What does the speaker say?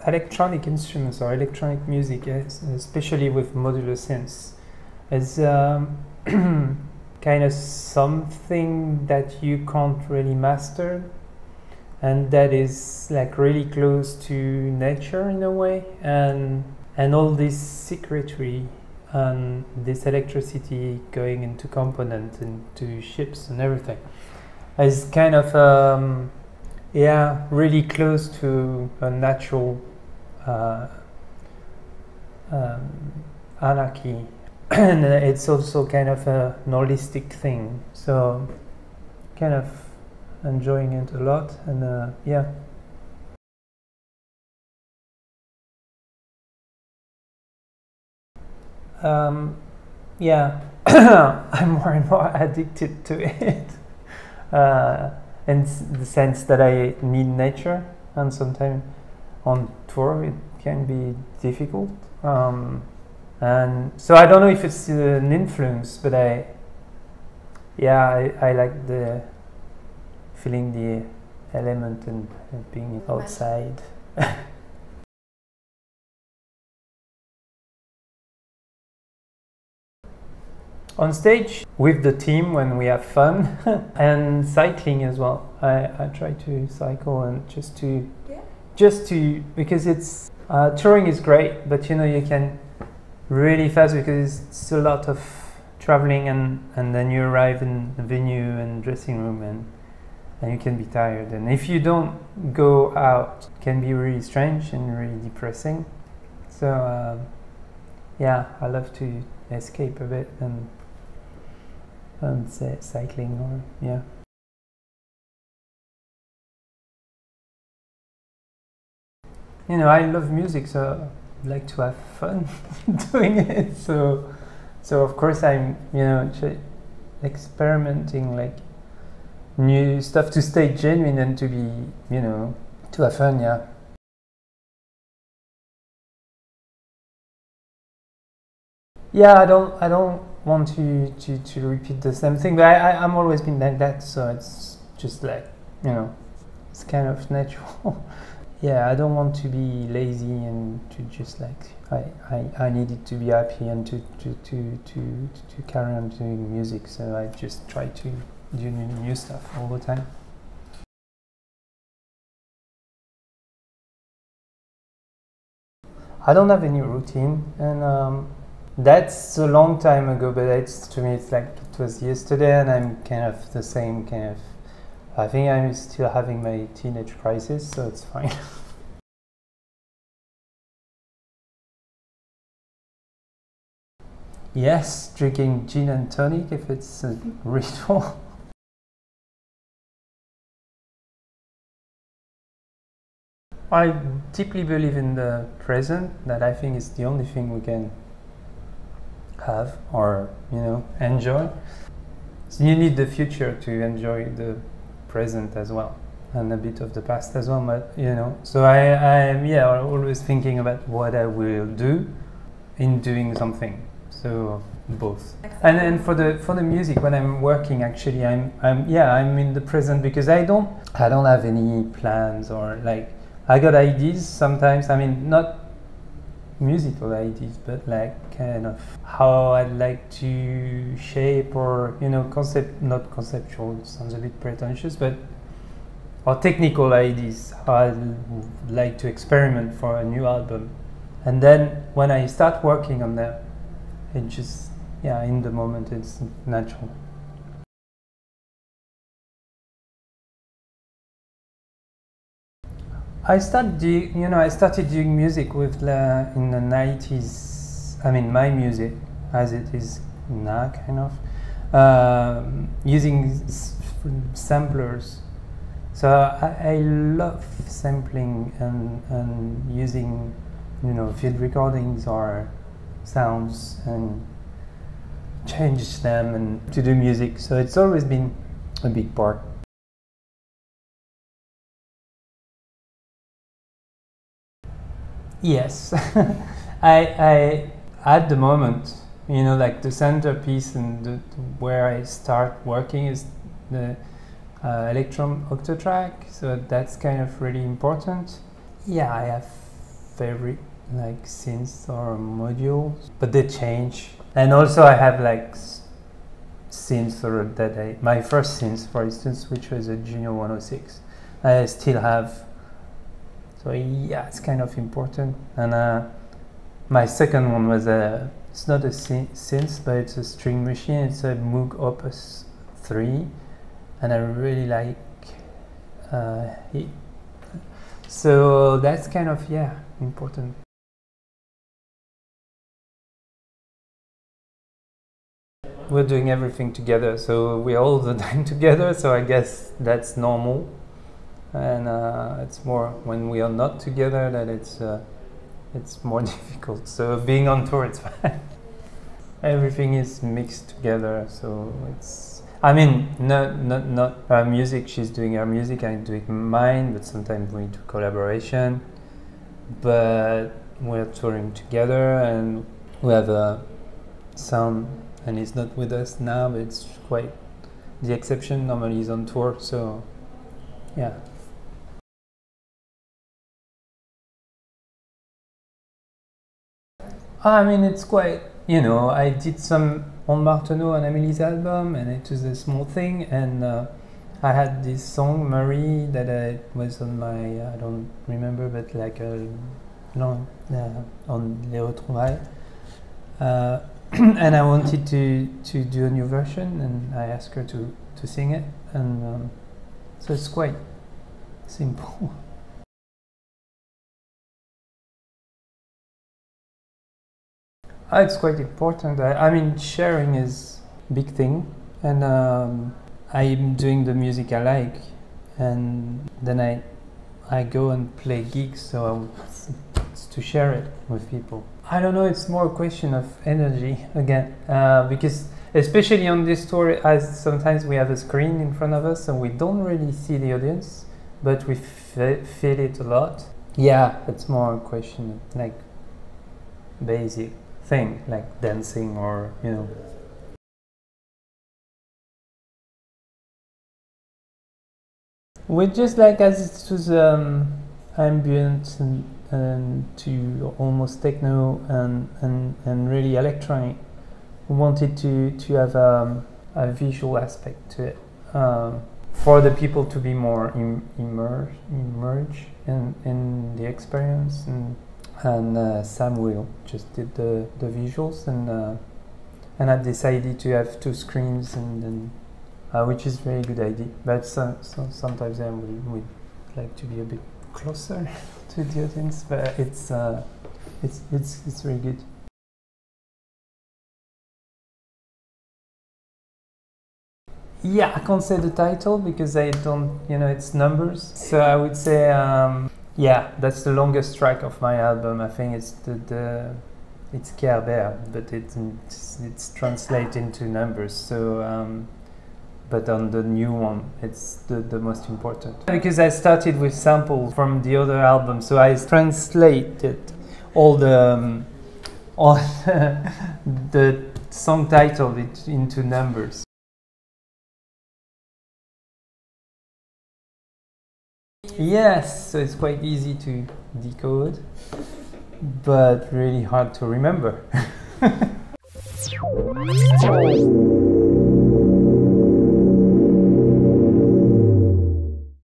electronic instruments or electronic music, especially with modular synths, is kind of something that you can't really master, and that is like really close to nature in a way, and all this secretary and this electricity going into components, into ships and everything, is kind of really close to a natural anarchy. And it's also kind of an holistic thing, so kind of enjoying it a lot. And yeah. Yeah, I'm more and more addicted to it, in the sense that I need nature, and sometimes on tour it can be difficult. And so I don't know if it's an influence, but I like the feeling the element and being outside. On stage with the team when we have fun, and cycling as well. I try to cycle, and just to because it's touring is great, but you know, you can really fast because it's a lot of traveling, and then you arrive in the venue and dressing room, and you can be tired, and if you don't go out it can be really strange and really depressing. So yeah, I love to escape a bit and say cycling, or yeah. You know, I love music, so I like to have fun doing it. So of course I'm, you know, experimenting like new stuff to stay genuine and to be, you know, to have fun. Yeah. Yeah, I don't want to repeat the same thing, but I'm always been like that, so it's just like, you know, it's kind of natural. Yeah, I don't want to be lazy and to just like I needed to be happy and to carry on doing music, so I just try to do new stuff all the time. I don't have any routine, and that's a long time ago, but it's, to me, it's like it was yesterday, and I'm kind of the same kind of. I think I'm still having my teenage crisis, so it's fine. Yes, drinking gin and tonic if it's a ritual. I deeply believe in the present, that I think is the only thing we can have, or, you know, enjoy. So you need the future to enjoy the present as well, and a bit of the past as well, but you know, so I'm always thinking about what I will do in doing something, so both. And for the music, when I'm working, actually I'm in the present, because I don't have any plans, or like I got ideas sometimes, I mean not musical ideas, but like kind of how I'd like to shape, or, you know, not conceptual, it sounds a bit pretentious, but or technical ideas, how I'd like to experiment for a new album. And then when I start working on that, it just, in the moment it's natural. I started doing music with in the 90s. I mean, my music as it is now, kind of using samplers. So I love sampling and using, you know, field recordings or sounds and change them and to do music. So it's always been a big part. Yes, I at the moment, you know, like the centerpiece and where I start working is the Electron octatrack, so that's kind of really important. Yeah, I have favorite like synths or modules, but they change. And also I have like synths or that my first synth, for instance, which was a JUNO-106, I still have. So yeah, it's kind of important. And my second one was it's not a synth, but it's a string machine. It's a Moog Opus 3, and I really like it. So that's kind of, yeah, important. We're doing everything together, so we're all the time together, so I guess that's normal. And it's more when we are not together that it's more difficult. So being on tour, it's fine. Everything is mixed together, so it's, I mean, not her music, she's doing her music, I'm doing mine, but sometimes we do collaboration. But we're touring together, and we have a sound, and he's not with us now, but it's quite the exception. Normally he's on tour, so yeah. I mean, it's quite, you know, I did some on Martineau and Amelie's album, and it was a small thing, and I had this song, Marie, that was on my, I don't remember, but like on Les Retrouvailles. And I wanted to do a new version, and I asked her to sing it, and so it's quite simple. It's quite important. I mean, sharing is a big thing, and I'm doing the music I like, and then I go and play gigs, so it's to share it with people. I don't know, it's more a question of energy again, because especially on this tour, as sometimes we have a screen in front of us and we don't really see the audience, but we feel it a lot. Yeah, it's more a question of like basic thing, like dancing or, you know. We just like, as it was ambient and to almost techno and really electronic, we wanted to have a visual aspect to it, for the people to be more immersed in the experience. And Sam Will just did the visuals, and I decided to have 2 screens, and which is a very good idea. But sometimes I would like to be a bit closer to the audience, but it's very good. Yeah, I can't say the title because I don't, you know, it's numbers. So I would say, yeah, that's the longest track of my album. I think it's it's Erde, but it's translated into numbers. So, but on the new one, it's the most important. Because I started with samples from the other album, so I translated all the song title into numbers. Yes, so it's quite easy to decode, but really hard to remember.